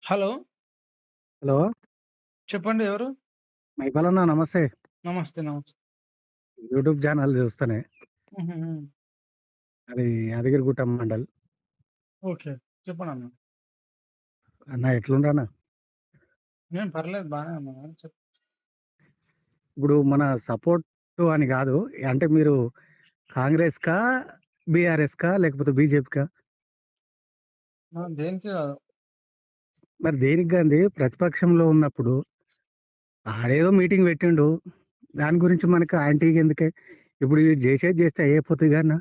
Hello. Hello! చెప్పండి ఎవరు? మైపాలన్న నమస్తే. నమస్తే. నమస్తే. యూట్యూబ్ ఛానల్ చూస్తానే. హుహుహు. అది యాదగిరిగుట్ట మండల్. ఓకే. చెప్పండన్న. అన్న ఎట్లుండ్రన్న? నేను పర్లేదు బానే ఉన్నా. ఇప్పుడు మన సపోర్టు అని గాదు. అంటే మీరు కాంగ్రెస్‌కా? బీఆర్ఎస్‌కా? లేకపోతే బీజేపీకా? మనం దేనికి కాదు. మరి దేనికి గాంది ప్రతిపక్షంలో ఉన్నప్పుడు ఆడేదో మీటింగ్ పెట్టిండు. దాని గురించి మనకు యాంటీగెందుకే? ఇప్పుడు ఈడు జేసేది జేస్తే అయ్యైపోతదిగా అన్న.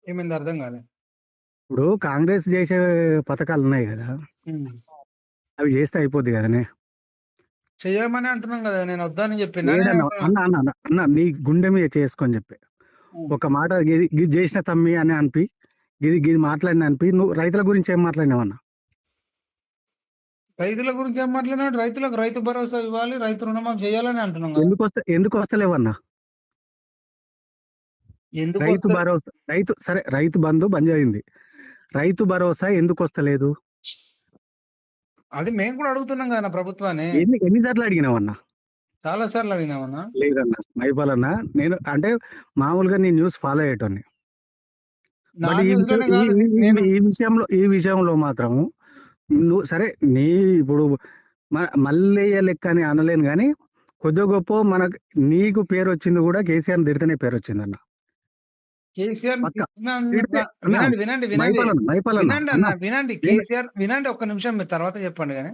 ఏమైంది అర్థం కాలే. ఇప్పుడు కాంగ్రెస్ జేసే పథకాలున్నాయి గదా! హ్మ్. అవి జేస్తే అయిపోద్ది గదనే! చెయ్యమనే అంటున్నాం గదా! నేను వద్దని చెప్పినా ఏడన్నా అన్న అన్న అన్న అన్న నీ గుండె మీద చేసుకొని చెప్పే. హ్మ్. ఒక మాట గిది చేసిన తమ్మి అని అనిపి గిది మాట్లాడిన అనిపి నువ్వు రైతుల గురించి ఏం మాట్లాడినావన్నా? రైతుల గురించి ఏం మాట్లాడినాడు? రైతులకు రైతు భరోసా ఇవ్వాలి, రైతు రుణమాఫీ చేయాలని అంటున్నాం గదా! ఎందుకు వస్తలేవన్నా? రైతు ఎందుకొస్తది? భరోసా రైతు బంధు బంద్ అయింది. రైతు భరోసా ఎందుకు వస్తలేదు? అది మేము కూడా అడుగుతున్నాం గదా ప్రభుత్వాన్ని. ఎన్నిసార్లు అడిగినావన్నా? చాలా సార్లు అడిగినామన్నా. లేదన్నా మైపాలన్నా, నేను అంటే మామూలుగా నీ న్యూస్ ఫాలో అయ్యేటోన్ని. నా బట్ న్యూస్‌లోనే కాదు. నేను ఈ విషయంలో మాత్రం నువ్వు సరే నీ ఇప్పుడు మల్లయ్య లెక్క అని అనలేను గాని కొద్దిగా గొప్ప మనకు నీకు పేరు వచ్చింది కూడా కేసీఆర్ తిడితేనే పేరు వచ్చిందన్న. కేసీఆర్‌ని పక్క తిట్టినందుక తిడితే అన్న వినండి. మైపాలన్న వినండి అన్న అన్న. వినండి. నేను కేసీఆర్ వినండి ఒక్క నిమిషం మీరు తర్వాత చెప్పండి గాని.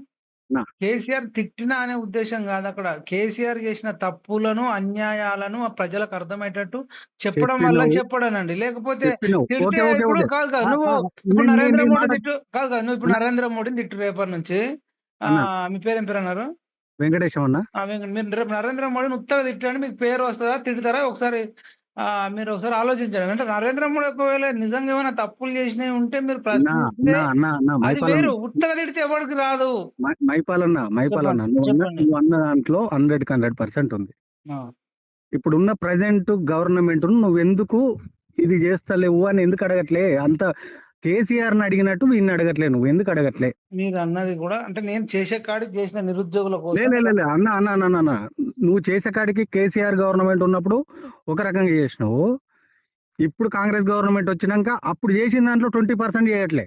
అన్న, కేసీఆర్ తిట్టినా అనే ఉద్దేశ్యం గాదక్కడ. కేసీఆర్ చేసిన తప్పులను, అన్యాయాలను ఆ ప్రజలకు అర్థమయ్యేటట్టు చెప్పడం వల్ల చెప్పినవు చెప్పాడనండి. లేకపోతే చెప్పినవు తిడితే ఓకే ఓకే ఇప్పుడు ఓకే కాదు కాదు. ఆ, నువ్వు ఆ, ఇప్పుడు నరేంద్ర నీ మాట మోడీని తిట్టు కాదు కాదు. నువ్వు ఇప్పుడు అన్న నరేంద్ర మోడీని తిట్టు రేపటి నుంచి. అన్న మీ పేరేం పేరన్నారు? వెంకటేశం అన్న. మీరు రేపు నరేంద్ర మోడీని ఉత్తగా తిట్టండి. మీకు పేరు వస్తదా? తిడతారా? ఒకసారి మీరు ఒకసారి ఆలోచించండి. అంటే నరేంద్ర మోడీ ఒకవేళ నిజంగా ఏమైనా తప్పులు చేసినయి ఉంటే మీరు అన్న అన్న ప్రశ్నిస్తే అన్న అన్న అది మైపాలన్న వేరు. ఉత్తగా తిడితే ఎవడికి రాదు. మైపాలన్న చెప్పండి. చెప్పండి. నువ్వు అన్న దాంట్లో 100% ఉంది. ఆ! ఇప్పుడున్న ప్రజెంట్ గవర్నమెంట్ నువ్వెందుకు ఇది చేస్తలేవు అని ఎందుకు అడగట్లే? అంత కేసీఆర్ ని అడిగినట్టు వీడిని అడగట్లే, నువ్వు ఎందుకు అడగట్లే? మీరన్నది గూడా అంటే నేను చేసే కాడికి చేసిన నిరుద్యోగుల లే కోసం లే లే, లే. అన్న అన్న అన్న అన్న నువ్వు చేసే కాడికి కేసీఆర్ గవర్నమెంట్ ఉన్నప్పుడు ఒక రకంగా చేసినావు. ఇప్పుడు కాంగ్రెస్ గవర్నమెంట్ వచ్చినాక అప్పుడు చేసిన దాంట్లో 20% చేయట్లే.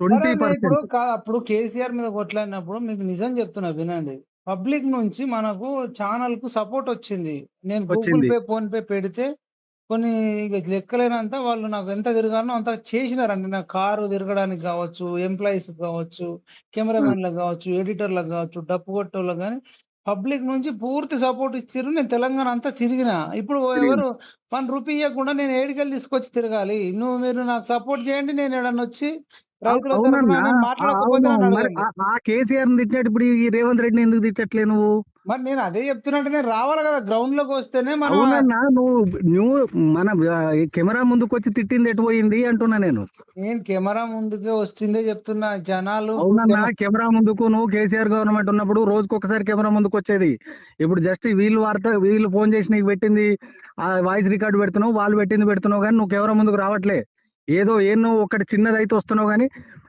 సరే అన్న ఇప్పుడు 20%. అప్పుడు కేసీఆర్ మీద కొట్లాడినప్పుడు మీకు నిజం చెప్తున్నా వినండి. పబ్లిక్ నుంచి మనకు ఛానెల్‌కు సపోర్ట్ వచ్చింది. నేను గూగుల్ వచ్చింది. పే, ఫోన్ పే పెడితే కొన్ని ఇగ లెక్కలేనంత వాళ్ళు నాకు ఎంత తిరగాలనో అంత చేసినారండి. నా కారు తిరగడానికి గావచ్చు, ఎంప్లాయీస్‌కి గావచ్చు, ఆ, కెమెరామెన్‌లకు గావచ్చు, ఎడిటర్‌లకు గావచ్చు, డప్పు కొట్టోళ్ళకి గాని పబ్లిక్ నుంచి పూర్తి సపోర్ట్ ఇచ్చిర్రు. నేను తెలంగాణ అంతా తిరిగినా. ఇప్పుడు తిరిగింది. ఎవరు ₹1 ఇయ్యకుండా నేను ఏడికెళ్ళి తీసుకొచ్చి తిరగాలి? మీరు నాకు సపోర్ట్ చేయండి. నేను ఏడన్నొచ్చి రైతుల తరపున అవునన్నా. నేను మాట్లాడకపోతే అవును. నన్ను మరి అడగండి. ఆ కేసీఆర్ ని తిట్టినట్టు ఇప్పుడు ఈ రేవంత్ రెడ్డిని ఎందుకు తిట్టట్లే నువ్వు? మరి నేను అదే చెప్తున్నా నేను రావాలి గదా! గ్రౌండ్‌లోకి వస్తేనే మనం అవునన్నా, నువ్వు మన ఈ కెమెరా ముందుకొచ్చి తిట్టింది ఎటు పోయింది అంటున్నా నేను. నేను కెమెరా ముందుకే వస్తుందే చెప్తున్నా. జనాలు ఇప్పుడు అవునన్నా, కెమెరా ముందుకు నువ్వు కేసీఆర్ గవర్నమెంట్ ఉన్నప్పుడు రోజుకొకసారి కెమెరా ముందుకు వచ్చేది. ఇప్పుడు జస్ట్ వీళ్ళు ఫోన్ చేసి నీకు పెట్టింది ఆ వాయిస్ రికార్డు పెడుతున్నావు, వాళ్ళు పెట్టింది పెడుతున్నావు కానీ నువ్వు కెమెరా ముందుకు రావట్లే. ఏదో ఒకటి చిన్నదైతే వస్తున్నావు కానీ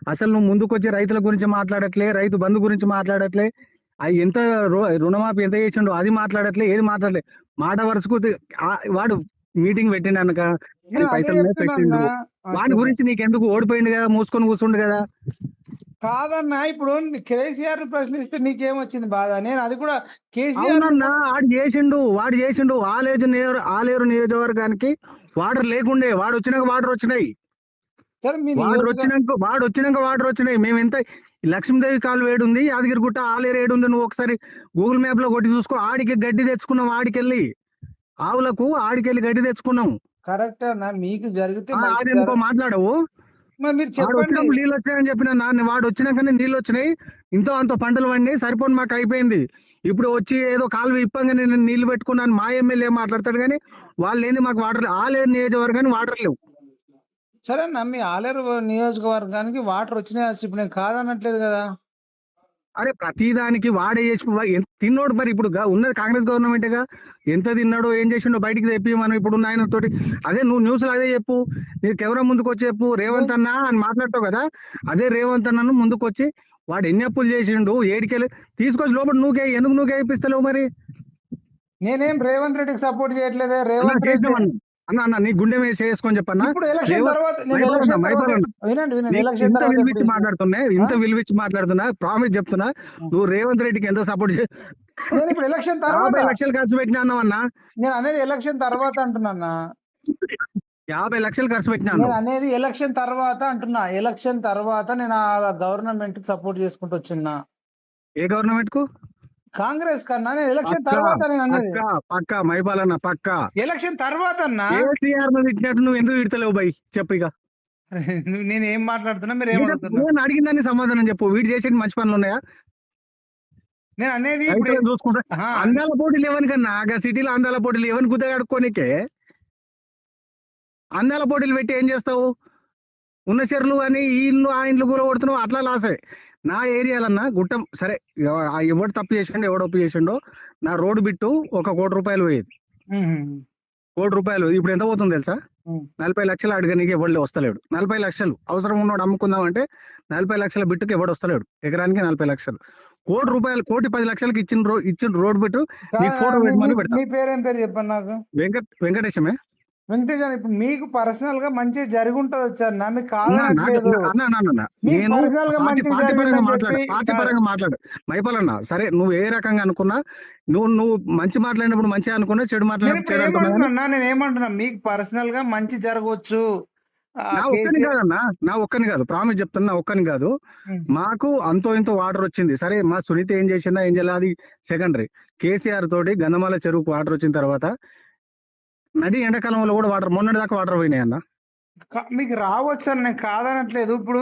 అసలు నువ్వు ముందుకు వచ్చి రైతుల గురించి మాట్లాడట్లే, రైతు బంధు గురించి మాట్లాడట్లే, అది ఎంత రుణమాఫీ ఎంత చేసిండో అది మాట్లాడట్లే, ఏది మాట్లాడలే. మాట వరుసకు వాడు మీటింగ్ పెట్టిండనక నేను ఆయన అదే పైసలు మీద చెప్తున్నా. పెట్టిండు. వాడి చెప్పండి. గురించి నీకెందుకు? ఓడిపోయిండు కదా, మూసుకొని కూర్చుండు కదా. కాదన్నా ఇప్పుడు కేసీఆర్‌ని ప్రశ్నిస్తే మీకేమొచ్చింది బాధ? నేను అది కూడా కేసీఆర్‌ని అవునన్నా, వాడు చేసిండు ఆలేరు నియోజకవర్గానికి వాటర్ లేకుండే, వాటర్ వచ్చినాయి. సరే మీ నియోజక వాటర్ వచ్చినాయి. మేము ఎంత లక్ష్మీదేవి కాలు వేడుంది, యాదగిరిగుట్ట ఆలేరు ఏడుంది, నువ్వు ఒకసారి గూగుల్ మ్యాప్ లో కొట్టి చూసుకో. ఆడికి గడ్డి తెచ్చుకున్నాం, ఆవులకు ఆడికెళ్ళి గడ్డి తెచ్చుకున్నాం. కరెక్టే అన్న. మీకు జరిగితే మంచి అది ఎందుకో మాట్లాడవు. మరి మీరు వాడు చెప్పండి. వచ్చినప్పుడు నీళ్ళు వచ్చాయని చెప్పిన వాడు వచ్చినాకనే నీళ్ళు వచ్చినాయి. ఇంతో అంత పంటలు పండి సరిపోని మాకు అయిపోయింది. ఇప్పుడు వచ్చి ఏదో కాలువ ఇప్పంగా నేను నీళ్లు పెట్టుకున్నాను మా ఎమ్మెల్యే మాట్లాడతాడు కానీ వాళ్ళు ఏంది మాకు వాటర్ ఆలేరు నియోజకవర్గానికి వాటర్ లేవు. సరే అన్న మీ ఆలేరు నియోజకవర్గానికి వాటర్ వచ్చినాయి ఇప్పుడు నేను కాదనట్లేదు గదా! అరే ప్రతిదానికి వాడే చేసి తిన్నోడు మరి ఇప్పుడు ఉన్నది కాంగ్రెస్ గవర్నమెంటేగా. ఎంత తిన్నాడో ఏం చేసిండో బయటికి తెప్పి మనం ఇప్పుడు ఉన్న ఆయన తోటి అదే నువ్వు న్యూస్ లో అదే చెప్పు. నీకు కెమెరా ముందుకు వచ్చి చెప్పు రేవంత్ అన్న అని మాట్లాడతావు కదా, అదే రేవంత్ అన్నను ముందుకు వచ్చి వాడు ఎన్ని అప్పులు చేసిండు ఏడికెళ్ళి తీసుకొచ్చి లోపల నువ్వుకే ఎందుకు నువ్వుకే ఇప్పిస్తలేవు మరి? నేనేం రేవంత్ రెడ్డికి సపోర్ట్ చేయట్లేదే. అన్న రేవంత్ రెడ్డి చేసినావన్న అన్న అన్న నీ గుండె మీద చేసుకొని చెప్పన్నా. ఇప్పుడు ఎలక్షన్ రేవంత్ తర్వాత నేను మైపాల్ అన్న ఎలక్షన్ తర్వాత మైపాల్ అన్న వినండి నీకు ఎలక్షన్ ఇంత తర్వాత ఎప్పుడు విలువిచ్చి చేసిన? మాట్లాడుతున్నా, ఆ? ఇంత విలువిచ్చి మాట్లాడుతున్నా, ప్రామిస్ చెప్తున్నా, నువ్వు రేవంత్ రెడ్డికి ఎంత సపోర్ట్ నేను ఇప్పుడు ఎలక్షన్ తర్వాత 50 లక్షలు ఖర్చు పెట్టినా అన్నవన్నా, నేను అనేది ఎలక్షన్ తర్వాత అంటున్నా. 50 లక్షలు ఖర్చు పెట్టినా నేను అన్నావు. అనేది ఎలక్షన్ తర్వాత అంటున్నా. ఎలక్షన్ తర్వాత నేను ఆ గవర్నమెంట్ కి సపోర్ట్ చేసుకుంటూ వచ్చిన్నా. ఏ గవర్నమెంట్ కు? కాంగ్రెస్ కన్నా నేను ఎలక్షన్ పక్క తర్వాత నేను అనేది పక్క పక్క మైపాల్ అన్న పక్క. ఎలక్షన్ తర్వాత అన్నా. కేసీఆర్ ను తిట్టినట్టు నువ్వు ఎందుకు తిడతలేవు బై చెప్పు ఇక. నేను ఏం మాట్లాడుతున్నా, మీరు ఏమడుగుతున్నా? నేను అడిగిందని సమాధానం చెప్పు. వీడు చేసేటి మంచి పనులు ఉన్నాయా? నేను అనేది ఇప్పుడు రైతులను చూసుకుంటా ఆహా, అందాల పోటీలు ఎవరి కన్నా సిటీలో అందాల పోటీలు ఎవరిని గుద్దగాడుకోనికే అందాల పోటీలు పెట్టి ఏం చేస్తావు? ఉన్న చెర్లు అని ఈ ఇల్లు ఆ ఇండ్లు కూర కొడుతున్నావు, అట్లా లాసే. నా ఏరియాలన్నా గుట్టం సరే, ఎవడు తప్పు చేసిండో ఎవడు ఒప్పు చేసిండో, నా రోడ్డు బిట్టు 1 కోటి రూపాయలు పోయేది. ఉహు, 1 కోటి రూపాయలు ఇప్పుడు ఎంత పోతుంది తెలుసా? ఉహు. 40 లక్షలు అడగనికి ఎవడు వస్తలేడు. 40 లక్షలు అవసరం ఉన్నవాడు అమ్ముకుందాం అంటే 40 లక్షల బిట్టుకి ఎవడు వస్తలేడు. ఎకరానికి 40 లక్షలు. 1 కోటి రూపాయలు 1,10 లక్షలకి ఇచ్చిన రోడ్ బిట్టు నీ ఫోటో పెట్టమని పెడతా. మీ పేరేం పేరు చెప్పండి నాకు. వెంకటేశమే. వెంకటేష్ గారు, ఇప్పుడు మీకు పర్సనల్ గా మంచి జరిగి ఉంటది వచ్చారు నా, మీకు అన్న కాదనట్లేదు. మీకు నేను పర్సనల్ గా మంచి పార్టీ పరంగా మాట్లాడు, జరిగిందని పార్టీ చెప్పి పరంగా మాట్లాడు. మైపాలన్న సరే నువ్వు ఏ రకంగా అనుకున్నా, నువ్వు మంచి మాట్లాడినప్పుడు మంచిగా అనుకున్నా, చెడు నేను మాట్లాడినప్పుడు ఇప్పుడు చెడు అనుకున్నా. ఏమంటున్నా, నేను ఏమంటున్నా, మీకు పర్సనల్ గా మంచి జరగవచ్చు. నా ఒక్కని కాదన్నా, నా ఒక్కని కాదు, ప్రామిస్ చెప్తున్నా, నా ఒక్కని కాదు. మాకు అంతో ఇంతో వాటర్ వచ్చింది. సరే మా సునీత ఏం చేసిందా ఏం చేయాలి అది సెకండరీ. కేసీఆర్ తోటి గంధమాల చెరువుకు వాటర్ వచ్చిన తర్వాత నది ఎండాకాలంలో కూడా వాటర్, మొన్నటి దాకా వాటర్ పోయినాయి అన్న. మీకు రావచ్చు అని నేను కాదనట్లేదు. ఇప్పుడు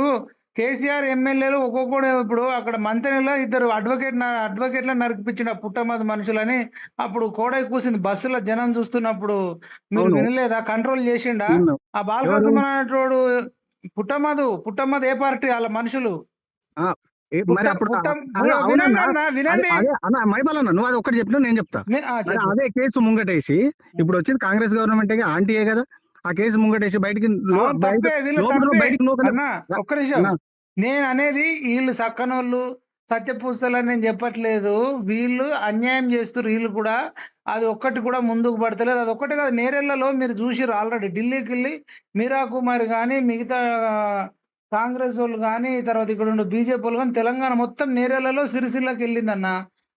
కేసీఆర్ ఎమ్మెల్యేలు ఒక్కొక్కడు ఇప్పుడు అక్కడ మంత్రిలో 2 అడ్వకేట్ల నరికిపించిన పుట్టమది మనుషులని అప్పుడు కోడై కూసింది బస్సులో జనం చూస్తున్నప్పుడు. మీరు అవును. వినలేదా? కంట్రోల్ చేసిండా? నిన్ను ఆ బాలకృష్ణ అనేటోడు పుట్టమదు ఏ పార్టీ వాళ్ళ మనుషులు. మరి అప్పుడు వినండి అన్న, వినండి. మైబాల్ అన్న నువ్వు అది ఒక్కటి చెప్పినా నేను చెప్తా. మరి అదే కేసు ముంగటేసి ఇప్పుడు వచ్చింది కాంగ్రెస్ గవర్నమెంట్ ఆంటీయే కదా, ఆ కేసు ముంగటేసి బయటికి బయటికి ఒక్క నిమిషం. నేను అనేది వీళ్ళు సక్కనోళ్ళు సత్యపూసలని నేను చెప్పట్లేదు. వీళ్ళు అన్యాయం చేస్తారు వీళ్ళు కూడా. అది ఒక్కటి కూడా ముందుకు పడతలేదు. అది ఒక్కటి కాదు, నేరెళ్లలో మీరు చూసిర్రు ఆల్రెడీ. ఢిల్లీకి వెళ్ళి మీరా కుమార్ కానీ మిగతా కాంగ్రెస్ వాళ్ళు కానీ తర్వాత ఇక్కడ ఉండే బీజేపీ వాళ్ళు కానీ తెలంగాణ మొత్తం నేరేళ్లలో సిరిసిల్లకి వెళ్ళిందన్న.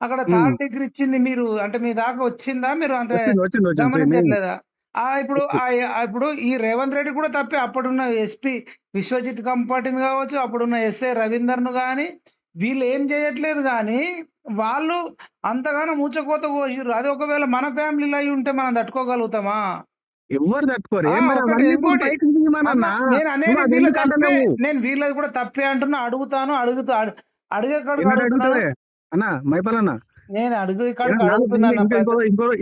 అక్కడ థర్డ్ డిగ్రీ ఇచ్చింది. మీరు అంటే మీ దాకా వచ్చిందా? మీరు అంటే గమనించట్లేదా? ఇప్పుడు ఈ రేవంత్ రెడ్డి కూడా తప్పే. అప్పుడున్న ఎస్పీ విశ్వజిత్ కంపాటిని కావచ్చు, అప్పుడున్న ఎస్ఐ రవీందర్ ను గాని వీళ్ళు ఏం చేయట్లేదు. కానీ వాళ్ళు అంతగానో మూచకోత కోసిర్రు. అది ఒకవేళ మన ఫ్యామిలీలో అయి ఉంటే మనం తట్టుకోగలుగుతామా? ఎవరు తట్టుకోరు. నేను అనేది వీళ్ళ తప్పే, నేను వీళ్ళది కూడా తప్పే అంటున్నా. అడుగుతాను, అడిగే అన్నా మైపాల్ అన్న, నేను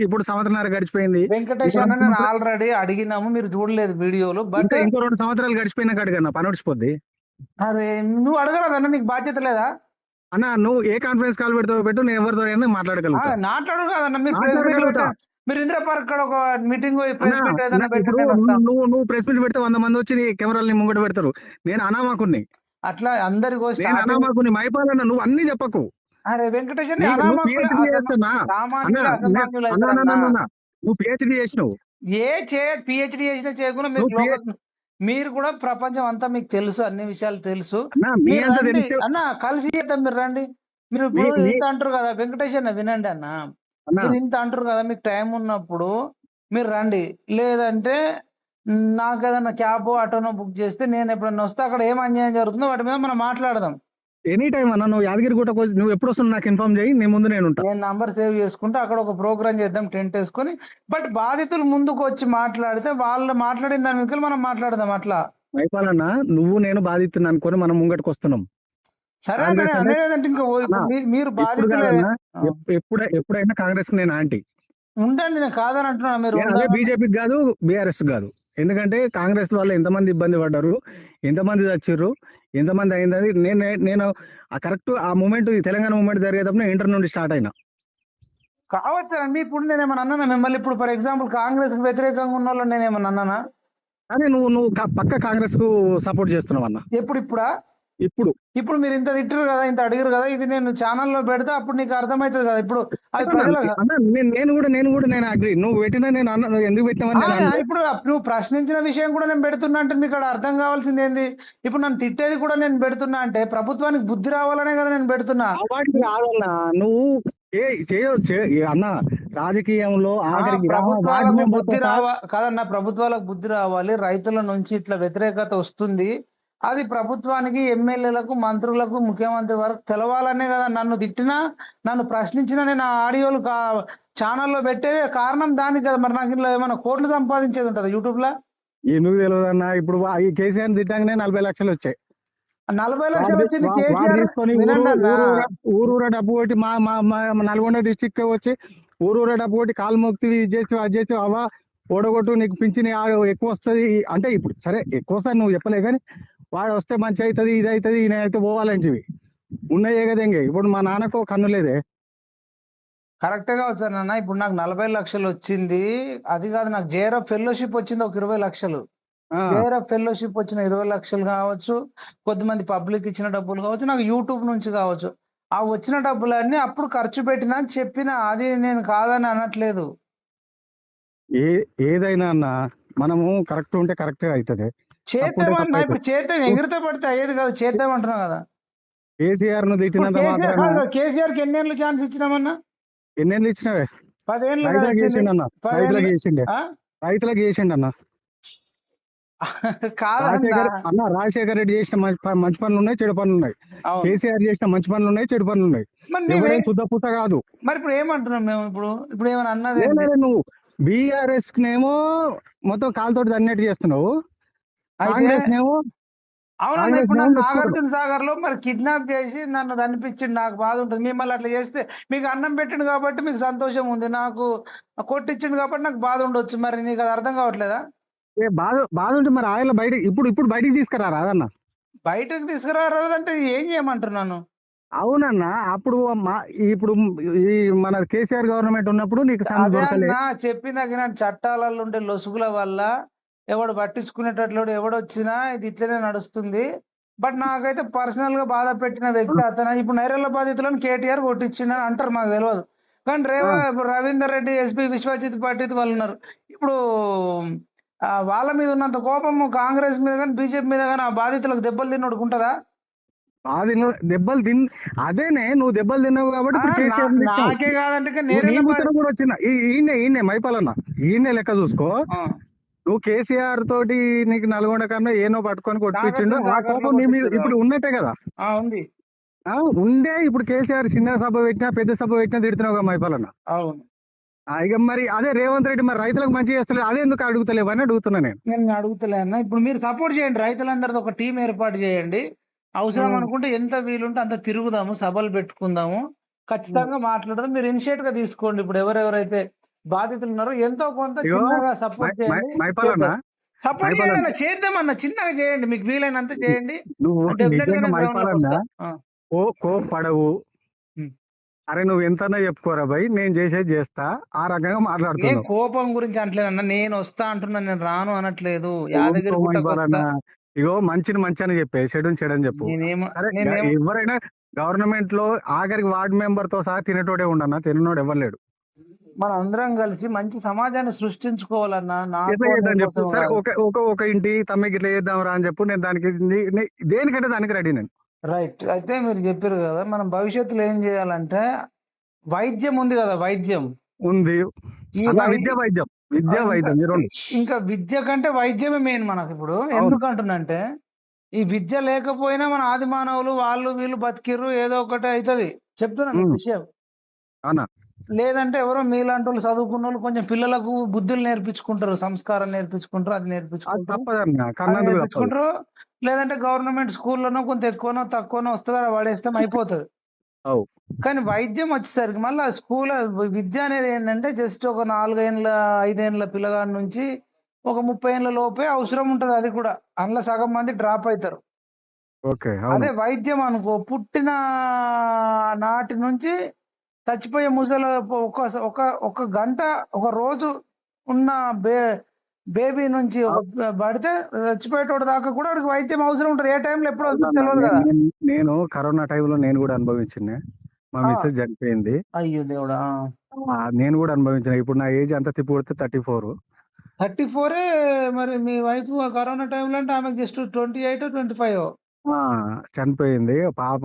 ఇప్పుడు సంవత్సరాలు గడిచిపోయింది. వెంకటేష్ అన్న నేను ఆల్రెడీ అడిగినాము, మీరు చూడలేదు వీడియోలు. బట్ ఇంకో 2 సంవత్సరాలు గడిచిపోయినాక అడిగా పని వచ్చిపోద్ది. అరే నువ్వు అడగరాదన్న, నీకు బాధ్యత లేదా అన్న? నువ్వు ఏ కాన్ఫరెన్స్ కాల్ పెడతావు పెట్టు, నేను ఎవరితో మాట్లాడగలుగుతా. మాట్లాడు కాదన్న. మీరు ఇందిరా పార్క్ కాడ ఒక మీటింగ్ నువ్వు ప్రెస్ మీట్ పెడితే 100 మంది వచ్చి కెమెరాలని ముంగట పెడతారు. నేను అనామాకుని, అట్లా అందరికో అనామాకుని. మైపాలన్న నువ్వు అన్ని చెప్పకు. అరే వెంకటేష్ నువ్వు పిహెచ్డి చేసినావు. పిహెచ్డి చేసినా చేయకుండా మీరు కూడా ప్రపంచం అంతా మీకు తెలుసు, అన్ని విషయాలు తెలుసు అన్న. కలిసి చేద్దాం, మీరు రండి. మీరు ఇప్పుడు ఇంత అంటారు కదా వెంకటేష్ అన్న, వినండి అన్న. మీరు ఇంత అంటారు కదా, మీకు టైం ఉన్నప్పుడు మీరు రండి. లేదంటే నాకు ఏదన్నా క్యాబ్ ఆటోనో బుక్ చేస్తే నేను ఎప్పుడన్నా వస్తే అక్కడ ఏం అన్యాయం జరుగుతుందో వాటి మీద మనం మాట్లాడదాం. ఎనీ టైం అన్న, నువ్వు యాదగిరిగుట్ట నువ్వు ఎప్పుడు వస్తున్నా నాకు ఇన్ఫార్మ్ చేయి, నీ ముందు నేను ఉంటాను. నేను నంబర్ సేవ్ చేసుకుంటే అక్కడ ఒక ప్రోగ్రామ్ చేద్దాం, టెంట్ వేసుకొని. బట్ బాధితులు ముందుకు వచ్చి మాట్లాడితే వాళ్ళు మాట్లాడిన దాని మీద మనం మాట్లాడదాం. అట్లా మైపాలన్న నువ్వు నేను బాధితున్నా అనుకొని మనం ముంగటికి వస్తున్నాం. సరే అనేదంటే ఇంకా మీరు బాధితులే. ఎప్పుడైనా కాంగ్రెస్ నేను ఆంటీ ఉండండి, నేను కాదని అంటున్నా. మీరు బీజేపీకి కాదు, బీఆర్ఎస్ కాదు. ఎందుకంటే కాంగ్రెస్ వల్ల ఎంతమంది ఇబ్బంది పడ్డారు, ఎంతమంది చచ్చిర్రు, ఎంతమంది అయింది నేను కరెక్ట్ ఆ మూమెంట్ తెలంగాణ మూమెంట్ జరిగేటప్పుడు ఇంటర్ నుండి స్టార్ట్ అయినా. కావచ్చు అండి. ఇప్పుడు నేనేమన్నా అన్నానా మిమ్మల్ని? ఇప్పుడు ఫర్ ఎగ్జాంపుల్ కాంగ్రెస్ కి వ్యతిరేకంగా ఉన్న వాళ్ళని నేనేమన్నా అన్నానా? కానీ నువ్వు పక్క కాంగ్రెస్ కు సపోర్ట్ చేస్తున్నావు అన్న. ఇప్పుడా? ఇప్పుడు ఇప్పుడు మీరు ఇంత తిట్టారు కదా, ఇంత అడిగారు కదా, ఇది నేను ఛానల్లో పెడితే అప్పుడు నీకు అర్థమవుతుంది కదా. ఇప్పుడు అది ప్రజల అన్న నేను అగ్రి. నువ్వు పెట్టినా నేను అన్న, నువ్వు ఎందుకు పెట్టినావని నేను అన్నా. ఇప్పుడు నువ్వు ప్రశ్నించిన విషయం కూడా నేను పెడుతున్నా అంటే మీకు ఇక్కడ అర్థం కావాల్సింది ఏంది? ఇప్పుడు నన్ను తిట్టేది కూడా నేను పెడుతున్నా అంటే ప్రభుత్వానికి బుద్ధి రావాలనే కదా నేను పెడుతున్నా. వాటికి రాదన్నా. నువ్వు అన్న రాజకీయంలో ఆఖరికి ప్రభుత్వాలకు బుద్ధి కాదన్నా, ప్రభుత్వాలకు బుద్ధి రావాలి. రైతుల నుంచి ఇట్లా వ్యతిరేకత వస్తుంది, అది ప్రభుత్వానికి, ఎమ్మెల్యేలకు, మంత్రులకు, ముఖ్యమంత్రి వరకు తెలవాలనే కదా. నన్ను తిట్టినా, నన్ను ప్రశ్నించినా నేను ఆ ఆడియోలు ఛానల్లో పెట్టేది కారణం దానికి కదా. మరి నాకు ఇంట్లో ఏమైనా కోట్లు సంపాదించేది ఉంటుంది యూట్యూబ్ లో? ఎందుకు తెలియదు అన్న. ఇప్పుడు ఈ కేసీఆర్ తిట్టగానే 40 లక్షలు వచ్చాయి. 40 లక్షలు వచ్చింది వాడు కేసీఆర్. తీసుకొని ఊరూర డబ్బు కొట్టి మా నల్గొండ డిస్టిక్ వచ్చి ఊరూర డబ్బు కొట్టి కాలు మొక్కి ఇది చేసి అది చేసి అవా ఓడగొట్టు నీకు పింఛని ఎక్కువ వస్తుంది అంటే. ఇప్పుడు సరే ఎక్కువ వస్తుంది నువ్వు చెప్పలే, కానీ వాడు వస్తే మంచి అవుతుంది, ఇది అవుతుంది, ఈయన అయితే పోవాలంటివి ఉన్నాయే కదా. ఇంకే ఇప్పుడు మా నాన్నకు కన్ను లేదే. కరెక్టే కావచ్చు అన్న. ఇప్పుడు నాకు 40 లక్షలు వచ్చింది, అది కాదు, నాకు జేఆర్ఎఫ్ ఫెలోషిప్ వచ్చింది ఒక 20 లక్షలు. జేఆర్ఎఫ్ ఫెలోషిప్ వచ్చిన 20 లక్షలు కావచ్చు, కొద్దిమంది పబ్లిక్ ఇచ్చిన డబ్బులు కావచ్చు, నాకు యూట్యూబ్ నుంచి కావచ్చు. ఆ వచ్చిన డబ్బులన్నీ అప్పుడు ఖర్చు పెట్టినా అని చెప్పిన, అది నేను కాదని అనట్లేదు. ఏదైనా అన్న మనము కరెక్ట్ ఉంటే కరెక్ట్ అవుతుంది. చేద్దామన్నా, ఇప్పుడు చేద్దాం, ఎగిరితే పడితే అయ్యేది కాదు, చేద్దాం అంటున్నా కదా. కేసీఆర్ ను తిట్టినంత మాత్రాన కేసీఆర్ కి ఎన్నేళ్ళు ఛాన్స్ ఇచ్చినామన్నా? ఎన్నేళ్ళు ఇచ్చినవే? 10 ఏళ్ళు రైతులకు చేసిండన్న, రైతులకు చేసిండన్న. రాజశేఖర్ రెడ్డి చేసిన మంచి పనులు ఉన్నాయి, చెడు పనులు ఉన్నాయి. కేసీఆర్ చేసిన మంచి పనులు ఉన్నాయి, చెడు పనులు ఉన్నాయి. ఎవరైనా శుద్ధ పూత కాదు. మరి ఇప్పుడు ఏమంటున్నాం మేము? ఇప్పుడు ఏమైనా అన్నది నువ్వు బీఆర్ఎస్ నేమో మొత్తం కాలుతోటి అన్నట్టు చేస్తున్నావు, కాంగ్రెస్ నేమో. అవునా, ఇప్పుడు నాగార్జున సాగర్ లో మరి కిడ్నాప్ చేసి నన్ను అనిపించింది, నాకు బాధ ఉంటుంది. మిమ్మల్ని అట్లా చేస్తే మీకు అన్నం పెట్టిండు కాబట్టి మీకు సంతోషం ఉంది, నాకు కొట్టించిండు కాబట్టి నాకు బాధ ఉండొచ్చు. మరి నీకు అది అర్థం కావట్లేదా? బాధ ఉంటే మరి ఆయన బయట ఇప్పుడు బయటికి తీసుకురా రాదన్న. బయటకు తీసుకురాదంటే ఏం చేయమంటున్నాను? అవునన్నా, అప్పుడు ఇప్పుడు ఈ మన కేసీఆర్ గవర్నమెంట్ ఉన్నప్పుడు నీకు చెప్పింది చట్టాలలో ఉండే లొసుగుల వల్ల ఎవడు పట్టించుకునేటట్లు ఎవడొచ్చినా ఇది ఇట్లనే నడుస్తుంది. బట్ నాకైతే పర్సనల్ గా బాధ పెట్టిన వ్యక్తి అతను. ఇప్పుడు నైరల్ల బాధితులను కేటీఆర్ కొట్టించిండని అంటారు, మాకు తెలియదు. కానీ రవీందర్ రెడ్డి, ఎస్పీ విశ్వజిత్ పాటిల్ వాళ్ళు ఉన్నారు. ఇప్పుడు వాళ్ళ మీద ఉన్నంత కోపము కాంగ్రెస్ మీద కానీ బీజేపీ మీద కానీ ఆ బాధితులకు దెబ్బలు తిన్నోడుకు ఉంటుందా? దెబ్బలు అదేనే నువ్వు దెబ్బలు తిన్నావు కాబట్టి నాకే కాదంటే కూడా వచ్చిన ఈయనే మైపాలన్న, ఈయనే లెక్క చూసుకో. నువ్వు కేసీఆర్ తోటి నీకు నల్గొండ కన్నా ఏనో పట్టుకొని కొట్టించిండు, ఆ కోపం నీ మీద ఇప్పుడు ఉన్నట్టే కదా ఉంది. ఉండే ఇప్పుడు కేసీఆర్ చిన్న సభ పెట్టినా పెద్ద సభ పెట్టినా తిడుతున్నావు కదా మైపాలన్న. అవును. ఇక మరి అదే రేవంత్ రెడ్డి మరి రైతులకు మంచి చేస్తలేదు, అదే ఎందుకు అడుగుతలేవు అని అడుగుతున్నా నేను అడుగుతలే అన్న. ఇప్పుడు మీరు సపోర్ట్ చేయండి, రైతులందరితో ఒక టీం ఏర్పాటు చేయండి. అవసరం అనుకుంటే ఎంత వీలుంటే అంత తిరుగుదాము, సభలు పెట్టుకుందాము, ఖచ్చితంగా మాట్లాడదాం. మీరు ఇనిషియేట్ గా తీసుకోండి. ఇప్పుడు ఎవరెవరైతే బాధితులు ఉన్నారో ఎంతో కొంత చిన్నగా సపోర్ట్ చేయండి. సపోర్ట్ చేయండి, చేద్దామన్నా, చిన్నగా చేయండి, మీకు వీలైనంత చేయండి. పడవు అరే నువ్వు ఎంతనా చెప్పుకోరా భయ్, నేను చేసేది చేస్తా, ఆ రకంగా మాట్లాడుతున్నా. కోపం గురించి అంటలేదన్నా, నేను వస్తా అంటున్నా, నేను రాను అనట్లేదు. ఇగో మంచిని మంచి అని చెప్పే, చెడుని చెడని చెప్పు. ఎవరైనా గవర్నమెంట్ లో ఆఖరికి వార్డు మెంబర్ తో సహా తినేటోడే ఉండన్నా, తిననోడు ఎవరు మన అందరం కలిసి మంచి సమాజాన్ని సృష్టించుకోవాలన్నా. సరే ఒక ఇంటి తమ్మికి ఇట్లా చేద్దాం రా అని చెప్పు, నేను దానికి దేనికంటే దానికి రెడీ నేను. రైట్. అయితే మీరు చెప్పారు కదా, మనం భవిష్యత్తులో ఏం చేయాలంటే వైద్యం ఉంది కదా, వైద్యం ఉంది, విద్య వైద్యం ఇంకా విద్య కంటే వైద్యమే మెయిన్ మనకు ఇప్పుడు. ఎందుకంటున్నంటే ఈ విద్య లేకపోయినా మన ఆది మానవులు వాళ్ళు వీళ్ళు బతికిర్రు, ఏదో ఒకటి అవుతుంది చెప్తున్నాను విషయం. లేదంటే ఎవరో మీలాంటి వాళ్ళు చదువుకున్న వాళ్ళు కొంచెం పిల్లలకు బుద్ధులు నేర్పించుకుంటారు, సంస్కారం నేర్పించుకుంటారు, అది నేర్పించుకుంటారు. లేదంటే గవర్నమెంట్ స్కూల్లోనో కొంత ఎక్కువనో తక్కువనో వస్తుంది, అలా పడేస్తాం, అయిపోతుంది. కానీ వైద్యం వచ్చేసరికి మళ్ళీ స్కూల్ విద్య అనేది ఏంటంటే జస్ట్ ఒక 4 ఏళ్ళ 5 ఏళ్ళ పిల్లగాడి నుంచి ఒక 30 ఏళ్ళ లోపే అవసరం ఉంటుంది. అది కూడా అందులో సగం మంది డ్రాప్ అవుతారు. ఓకే. అవును. అదే వైద్యం అనుకో పుట్టిన నాటి నుంచి చచ్చిపోయే ముసలి ఒక ఒక ఒక గంట, ఒక రోజు ఉన్న బే బేబీ నుంచి అవ్ పడితే చచ్చిపోయేటోడి దాకా కూడా వాడికి వైద్యం అవసరం ఉంటది. ఏ టైంలో ఎప్పుడు వస్తదో అవునన్నా. తెలవదు నేను గదా! నేను నేను కరోనా టైంలో నేను గూడా అనుభవించిన్నే. మా ఆ! మిసెస్ చనిపోయింది. అయ్యో దేవుడా! నేను గూడా అనుభవించిన. ఇప్పుడు నా ఏజ్ ఎంత తిప్పికొడితే 34. 34 మరి మీ వైఫ్ కరోనా టైంలో అంటే ఆమెకు జస్ట్ 28 25 ఆ! చనిపోయింది. పాప,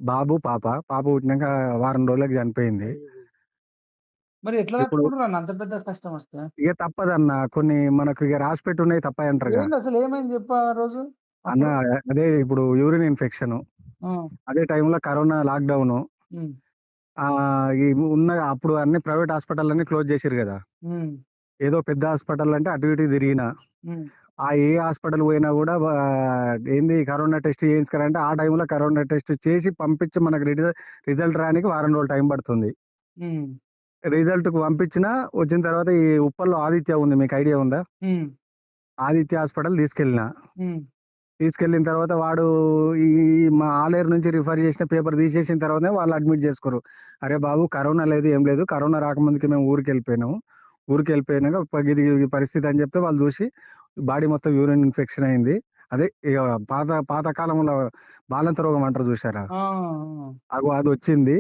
బాబు, పాప. పాప పుట్టినంక వారం రోజులకి చనిపోయింది. మరి ఎట్లా ఇప్పుడు తట్టుకుంటారన్న అంత పెద్ద కష్టం వస్తే? ఇగ తప్పదన్న. కొన్ని మనకు ఇగ రాసిపెట్టున్నయి తప్పయంటరుగా. ఏందసలు ఏమైంది చెప్పు ఆ రోజు? అన్న అప్పుడు? అదే ఇప్పుడు యూరిన్ ఇన్ఫెక్షను. ఆ! అదే టైంలో కరోనా లాక్‌డౌను. హ్మ్. ఈ అప్పుడు అన్ని ప్రైవేట్ హాస్పిటల్లన్నీ క్లోజ్ చేసిర్రు గదా! హ్మ్. ఏదో పెద్ద హాస్పిటల్ అంటే అటు ఇటు తిరిగినా. హ్మ్. ఏ హాస్పిటల్ పోయినా గూడా ఏంది కరోనా టెస్ట్ చేయించుకురంటే ఆ టైంలో కరోనా టెస్ట్ చేసి పంపించి మనకు రిజల్ట్ రానికి వారం రోజులు టైం పడుతుంది. హ్మ్. రిజల్ట్‌కి పంపించినా వచ్చిన తర్వాత ఈ ఉప్పల్‌లో ఆదిత్య ఉంది. మీకు ఐడియా ఉందా? హ్మ్. ఆదిత్య హాస్పిటల్ తీసుకెళ్ళినా. హ్మ్. తీసుకెళ్ళిన తర్వాత వాడు ఈ మా ఆలేరు నుంచి రిఫర్ చేసిన పేపర్ తీసేసిన తర్వాతనే వాళ్ళు అడ్మిట్ చేసుకుర్రు. అరే బాబు కరోనా లేదు, ఏం లేదు. కరోనా రాకముందుకే మేము ఊరికెళ్ళిపోయినాము. ఊరికెళ్ళిపోయినాక ఇది ఈ పరిస్థితి అని చెప్తే వాళ్ళు చూసి బాడీ మొత్తం యూరిన్ ఇన్ఫెక్షన్ అయింది. అదే ఇగ పాత కాలంలో బాలంత రోగం అంటారు చూసారా? ఆ! ఆ! అదొచ్చింది.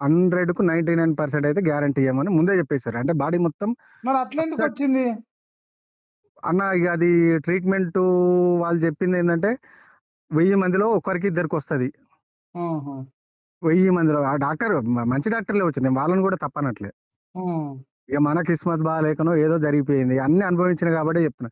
100కు 99% అయితే గ్యారంటీ ఇయ్యమని ముందే చెప్పేసారు. అంటే బాడీ మొత్తం మరి పచ్చ అట్లెందుకొచ్చింది? అన్న ఇగ అది ట్రీట్‌మెంటు వాళ్ళు చెప్పిందేందంటే 1000 మందిలో ఒక్కరికి ఇద్దరికొస్తది. ఆహా! 1000 మందిలో ఆ డాక్టర్ మంచి డాక్టర్‌లే వచ్చారు. నేను వాళ్ళని కూడా తప్పనట్లే. హ్మ్. ఇగ మన కిస్మత్ బాలేకనో ఏదో జరిగిపోయింది. అన్నీ అనుభవించిన కాబట్టే చెప్తున్నా.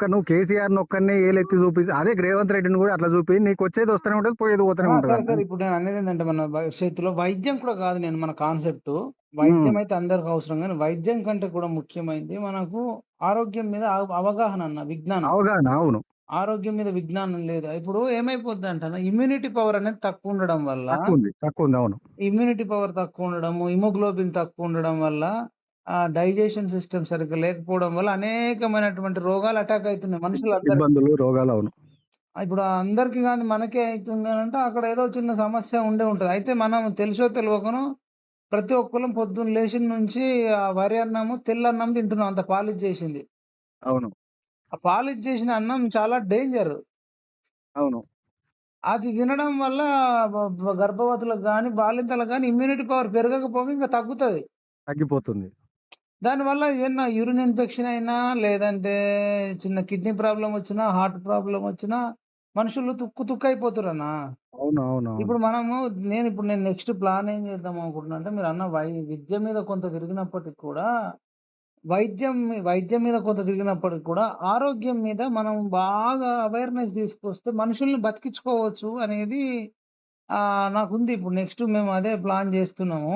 నువ్వు కేసీఆర్‌ని ఒక్కడినే ఏలెత్తి చూపిసి అదే రేవంత్ రెడ్డిని కూడా అట్లా చూపి నీకొచ్చేది వస్తూనే ఉంటది. పోయేది పోతూనే ఆ! సరే, ఉంటదన్న. సరే. ఇప్పుడు నేననేదేంటంటే మన భవిష్యత్తులో వైద్యం కూడా కాదు మన కాన్సెప్టు. హ్మ్. వైద్యం అయితే అందరికి అవసరం గానీ, వైద్యం కంటే కూడా ముఖ్యమైనది మనకు ఆరోగ్యం మీద అవగాహన విజ్ఞానం. అవగాహన. అవును. ఆరోగ్యం మీద విజ్ఞానం లేదు. ఇప్పుడు ఏమైపోద్దంటేనా ఇమ్యూనిటీ పవర్ అనేది తక్కువుండడం వల్ల, తక్కువుంది. తక్కువుంది. అవును. ఇమ్యూనిటీ పవర్ తక్కువుండడము, హిమోగ్లోబిన్ తక్కువుండడం వల్ల, డైజెషన్ సిస్టమ్ సరిగ్గా లేకపోవడం వల్ల అనేకమైనటువంటి రోగాలు అటాక్ అయితున్నాయి మనుషులందరికి. ఇబ్బందులు, రోగాలు. అవును. ఇప్పుడు అందరికి గాని మనకే అయితుందనంటే అక్కడ ఏదో చిన్న సమస్య ఉండే ఉంటది. అయితే మనం తెలుసో తెలవకనో ప్రతి ఒక్కళ్ళం పొద్దున్న లేచిన నుంచి ఆ వరి అన్నము, తెల్లన్నం తింటున్నాం అంత పాలిష్ జేసింది. అవును. ఆ పాలిష్ జేసిన అన్నం చాలా డేంజర్. అవును. అది తినడం వల్ల గర్భవతులకు గాని, బాలింతలకు గాని ఇమ్యూనిటీ పవర్ పెరగకపోగా ఇంకా తగ్గుతది. తగ్గిపోతుంది. దానివల్ల ఏదన్నా యూరిన్ ఇన్ఫెక్షన్ అయినా, లేదంటే చిన్న కిడ్నీ ప్రాబ్లమ్ వచ్చినా, హార్ట్ ప్రాబ్లమ్ వచ్చినా మనుషులు తుక్కు తుక్కయిపోతుర్రన్నా. అవును. అవునవును. ఇప్పుడు నేను నెక్స్ట్ ప్లాన్ ఏం చేద్దాం అనుకుంటున్నా అంటే మీరన్న విద్య మీద కొంత తిరిగినప్పటికి కూడా, వైద్యం మీద కొంత తిరిగినప్పటికి కూడా, ఆరోగ్యం మీద మనం బాగా అవేర్‌నెస్ తీసుకొస్తే మనుషుల్ని బతికించుకోవచ్చు అనేది నాకుంది. ఇప్పుడు నెక్స్ట్ మేము అదే ప్లాన్ చేస్తున్నాము.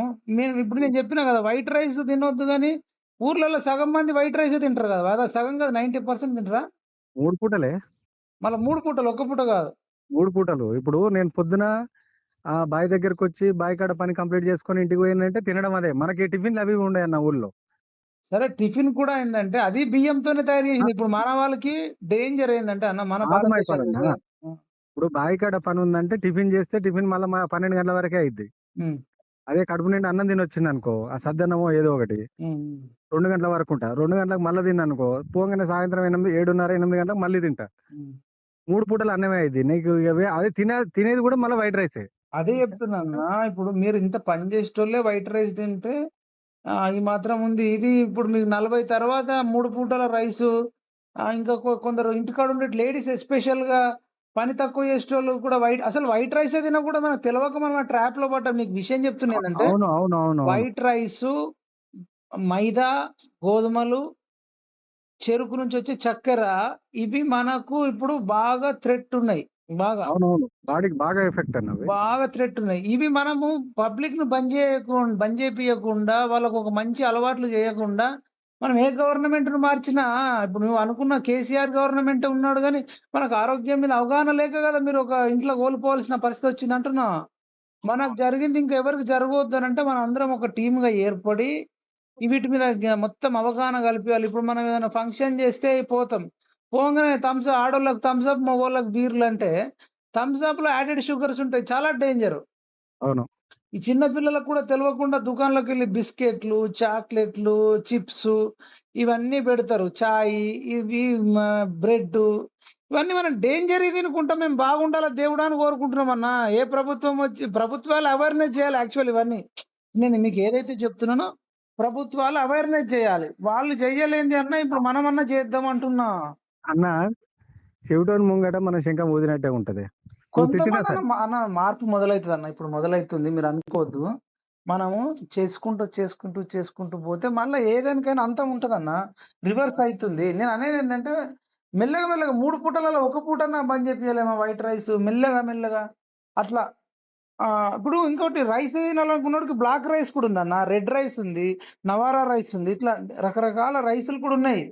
ఇప్పుడు నేను చెప్పినా కదా! వైట్ రైస్ తినొద్దు గాని, ఊర్లలో సగం మంది వైట్ రైసే తింటారు కదా! అదే సగం కాదు 90% తింటరా? 3 పూటలే. మళ్ళా 3 పూటలు ఒక్క పూట కాదు. 3 పూటలు. ఇప్పుడు నేను పొద్దున బావి దగ్గరకొచ్చి బావి కాడ పని కంప్లీట్ చేసుకొని ఇంటికి పోయినంటే తినడం అదే. మనకి టిఫిన్‌లు అవి ఇవి ఉండయన్న ఊళ్ళో. సరే టిఫిన్ కూడా ఏందంటే, అది బియ్యంతోనే తయారు ఆ! చేసింది. ఇప్పుడు మన వాళ్ళకి డేంజర్ ఏందంటే మన ఆగమైపోవాలన్నా. భారతదేశానికైతే హ్మ్. ఇప్పుడు బావి కాడ పనుందంటే టిఫిన్ చేస్తే టిఫిన్ మళ్ళా 12 గంటల వరకే అయిద్ది. హ్మ్. అదే కడుపు నిండా అన్నం తినొచ్చిందనుకో, ఆ సద్దన్నమో ఏదో ఒకటి హ్మ్. 2 గంటల వరకుంటా. 2 గంటలకు మళ్ళా తిన్నాననుకో, పోంగానే సాయంత్రం 7:30, 8 గంటలకు మళ్ళీ తింటా. హ్మ్. 3 పూటలు అన్నమే అయిద్ది. నీకు ఇగ అదే తినేది గూడా మళ్ళా వైట్ రైసే. అదే చెప్తున్నానన్నా. ఇప్పుడు మీరు ఇంత పని చేసేటోళ్ళే వైట్ రైస్ తింటే ఈ మాత్రం ఉంది. ఇది ఇప్పుడు మీకు 40 తర్వాత 3 పూటల రైసు ఇంకా కొందరు ఇంటికాడ ఉండే లేడీస్ ఎస్పెషల్‌గా పని తక్కువ చేసేటోళ్ళు కూడా అసలు వైట్ రైసే తినకుండా మనకు తెలవక మనం ఆ ట్రాప్‌లో పడ్డాం. నీకు విషయం చెప్తున్నా ఏందంటే, అవును. అవునవునవును. వైట్ రైసు, మైదా, గోధుమలు, చెరుకు నుంచొచ్చే చక్కెర ఇవి మనకు ఇప్పుడు బాగా థ్రెట్ ఉన్నాయి. బాగా. అవునవును. బాడీకి బాగా ఎఫెక్ట్ అన్నవి. బాగా థ్రెట్ ఉన్నాయి. ఇవి మనము పబ్లిక్‌ని బంద్ చేపియకుండా, వాళ్ళకొక మంచి అలవాట్లు చేయకుండా, మనం ఏ గవర్నమెంట్‌ని మార్చినా ఇప్పుడు నువ్వు అనుకున్న కేసీఆర్ గవర్నమెంటే ఉన్నాడు గానీ, మనకు ఆరోగ్యం మీద అవగాహన లేక గదా! మీరు ఒక ఇంట్లో కోల్పోవాల్సిన పరిస్థితొచ్చిందంటున్నా. మనకు జరిగింది ఇంకెవరికి జరగొద్దనంటే మనందరం ఒక టీమ్‌గా ఏర్పడి, వీటి మీద మొత్తం అవగాహన కల్పియాలి. ఇప్పుడు మనం ఏదైనా ఫంక్షన్ చేస్తే పోతాం. పోంగానే ఆడోళ్ళకి థమ్స్ అప్, మగోళ్ళకి బీర్లంటే థమ్స్ అప్ లో యాడెడ్ షుగర్స్ ఉంటాయి, చాలా డేంజర్. అవును. ఈ చిన్న పిల్లలకు కూడా తెలియకుండా దుకాణంలోకి వెళ్ళి బిస్కెట్లు, చాక్లెట్లు, చిప్స్ ఇవన్నీ పెడతారు. చాయ్, ఇవి బ్రెడ్, ఇవన్నీ మనం డేంజర్ ఇది తినుకుంటాం. మేము బాగుండాలా దేవుడా అని కోరుకుంటున్నాం అన్న. ఏ ప్రభుత్వం వచ్చి ప్రభుత్వాలు అవేర్నెస్ చేయాలి యాక్చువల్ ఇవన్నీ. నేను మీకు ఏదైతే చెప్తున్నానో ప్రభుత్వాలు అవేర్నెస్ చేయాలి. వాళ్ళు చెయ్యలేంది అన్న, ఇప్పుడు మనమన్నా చేద్దాం అంటున్నా. అన్న చెవిటోని ముంగట మన శంఖం ఊదినట్టే ఉంటది. నువ్వు తిట్టినా కొంతమంది సరే. అన్న మార్పు మొదలైతది అన్న. ఇప్పుడు మొదలైతుంది, మీరు అనుకోవద్దు. మనము చేసుకుంటూ పోతే మళ్ళా ఏదానికైనా అంతం ఉంటదన్న. రివర్స్ అయితుంది. నేను అనేది ఏంటంటే మెల్లగా 3 పూటలలో ఒక పూటన్నా బంద్ చేపియలేమా వైట్ రైస్ మెల్లగా అట్లా. ఇప్పుడు ఇంకోటి రైస్ తినాలనుకున్నోడికి బ్లాక్ రైస్ కూడా ఉందన్న. రెడ్ రైస్ ఉంది, నవారా రైస్ ఉంది. ఇట్లా రకరకాల రైసులు కూడా ఉన్నాయి.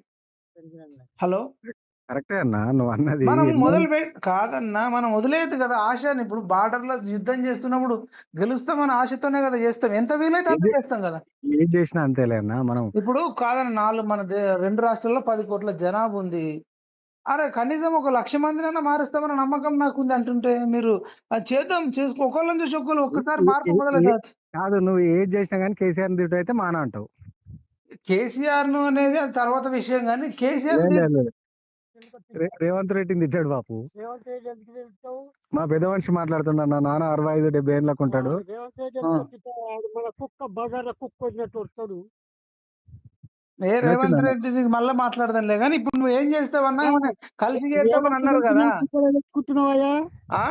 హలో! కరెక్టే అన్న నువ్వు అన్నది. మనం ఎన్నో కాదన్నా, మనం వదిలేయద్దు కదా ఆశని. ఇప్పుడు బార్డర్‌లో యుద్ధం చేస్తున్నప్పుడు గెలుస్తామన్న ఆశతోనే కదా చేస్తాం. ఎంత వీలైతే అంత ఏది చేస్తాం కదా! ఏది చేసినా అంతేలే అన్న. మనం ఇప్పుడు కాదన్న, 2 రాష్ట్రాల్లో 10 కోట్ల జనాభా ఉంది. అరె కనీసం ఒక 1,00,000 మందినన్నా మారుస్తామన్న నమ్మకం నాకుంది అంటుంటే, మీరు అది చేద్దాం. ఒకళ్ళని చూసి ఒకళ్ళు ఏ ఒక్కసారి ఏ ఏ మార్పు ఏ మొదలైతది. కాదు, నువ్వు ఏది చేసినా గానీ కేసీఆర్‌ని తిట్టయితే మాన అంటావు. కేసీఆర్‌ను అనేది అది తర్వాత విషయం గానీ, లేదు కేసీఆర్‌ని లేదు లేదు. రేవంత్ రెడ్డిని తిట్టాడు బాపు. మా పెద్ద మనిషి మాట్లాడుతున్నాడు. నా నాన్న 65, 70 ఏళ్ళకు ఉంటాడు. మన కుక్క బజార్లో కుక్క వదిలినట్టు వస్తాడు. రేవంత్ నచ్చిందన్న. రెడ్డి మళ్ళా మాట్లాడదాంలే గానీ, ఇప్పుడు నువ్వు ఏం చేస్తావన్నా, ఏమన్నా కలిసి చేద్దామని అన్నారు కదా! అనుకుంటున్నావయ్యా? ఆ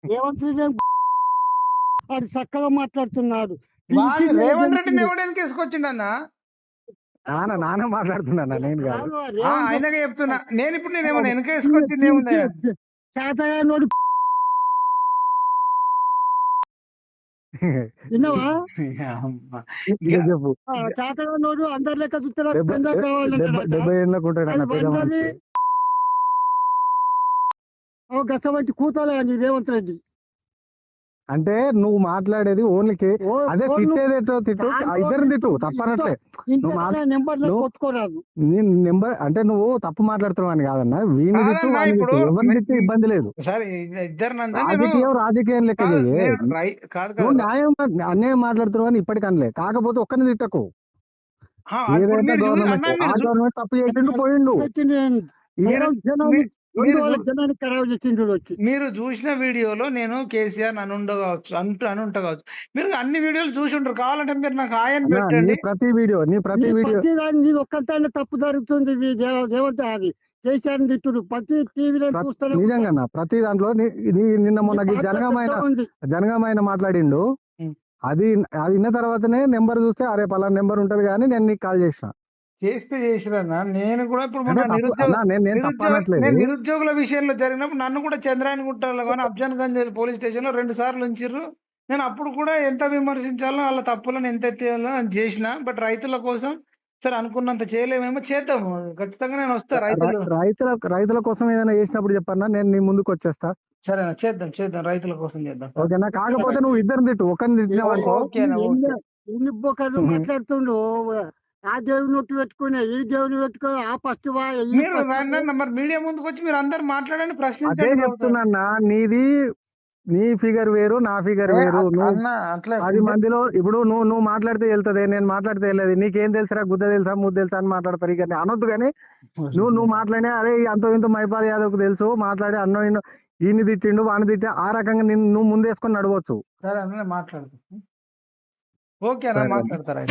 రేవంత్ రెడ్డి వాడు చక్కగా మాట్లాడుతున్నాడు. రేవంత్ రెడ్డిని ఎవడు వెనకేసుకొచ్చిండన్నా? నాన్న మాట్లాడుతున్నా, నేను కాదు. ఆయనగా చెప్తున్నా. నేను ఏమన్నా వెనకేసుకొచ్చింది ఏముంది? చేతగానోడు విన్నావా? చెప్పు. చేతగానోడు అందరి లెక్క చూస్తాడు. 70 ఏళ్ళకు ఉంటాడు అన్న పెద్ద మనిషి. గసవంటి కూతలే అని రేవంత్ రెడ్డి. అంటే నువ్వు మాట్లాడేది ఓన్లీ అదే తిట్టేది ఎటో తిట్టు, ఇద్దరిని తిట్టు తప్పనట్లే. కొట్టుకోరాదు. నేను నెంబర్ అంటే నువ్వు తప్పు మాట్లాడుతున్నావు అని కాదన్నా. వీని తిట్టు కాదన్నా, వాడిని ఇప్పుడు తిట్టు, ఎవరిని తిట్టు ఇబ్బంది లేదు. సరే ఇద్దరినంటే రాజకీయం లెక్క చెయ్యి. కాదు నువ్వు అన్యాయం మాట్లాడుతున్నావు అని ఇప్పటికి అనలే. కాకపోతే ఒక్కరిని తిట్టకు. ఏదైతే గవర్నమెంట్ ఆ గవర్నమెంట్ తప్పు చేసిండు పోయిండు. జనానికి ఖరాబ్ చేసిండు వచ్చి. మీరు చూసిన వీడియోలో నేను కేసీఆర్ అనుంటా కావచ్చు. మీరు అన్ని వీడియోలు చూసి ఉంటారు. కావాలంటే మీరు నాకు ఆయన పెట్టండి. ప్రతి వీడియో నీది ఒక్కదాన్ని తప్పు జరుగుతుంది. రేవంత్ అది కేసీఆర్ తిట్టుడు ప్రతి టీవీలో చూస్తారు. నిజంగా ప్రతి దాంట్లో నిన్న మొన్న జనగామైన మాట్లాడిండు. అది విన్న తర్వాతనే నెంబర్ చూస్తే అరే పలానా నెంబర్ ఉంటది కానీ నేను నీకు కాల్ చేసినా. నేను కూడా ఇప్పుడు నిరుద్యోగుల విషయంలో జరిగినప్పుడు నన్ను కూడా చంద్రాయని గుట్టలో కానీ అఫ్జాన్ గంజ్ పోలీస్ స్టేషన్ లో 2 సార్లు ఉంచిర్రు. నేను అప్పుడు కూడా ఎంత విమర్శించాలో వాళ్ళ తప్పులను ఎంత ఎత్తేయాలో చేసిన. బట్ రైతుల కోసం సరే అనుకున్నంత చేయలేమేమో, చేద్దాము. ఖచ్చితంగా నేను వస్తా. రైతుల కోసం ఏదైనా చేసినప్పుడు చెప్పన్నా, నేను నీ ముందుకు వచ్చేస్తా. సరేనా, చేద్దాం. రైతుల కోసం చేద్దాం. ఓకేనా? కాకపోతే నువ్వు ఇద్దరిని తిట్టు, ఒకరిని తిట్టినావు మాట్లాడుతుండు. ఆ దేవుని నొట్టు పెట్టుకుని ఈ దేవుని పెట్టుకుని ఆ ఫస్ట్ మరి మీడియా ముందుకు వచ్చి మీరు అందరు మాట్లాడండి, అదే ప్రశ్నించండి. చెప్తున్నా. నీ ఫిగర్ వేరు, నా ఫిగర్ వేరు. అట్లా 10 మందిలో ఇప్పుడు నువ్వు మాట్లాడితే వెళ్తుంది, నేను మాట్లాడితే వెళ్ళదు. నీకేం తెలుసా, గుద్ద తెలుసా, ముద్ద తెలుసా అని మాట్లాడతారు. ఇక అనొద్దు కానీ నువ్వు మాట్లాడే అరే అంతో ఇంతో మైపాల్ యాదవ్కు తెలుసు, మాట్లాడే అన్నో ఈయన్ని తిట్టిండు వాడిని తిట్టి ఆ రకంగా నువ్వు ముందేసుకొని నడవచ్చు. సరే అన్న మాట్లాడుతా. ఓకే అన్న, మాట్లాడతారా?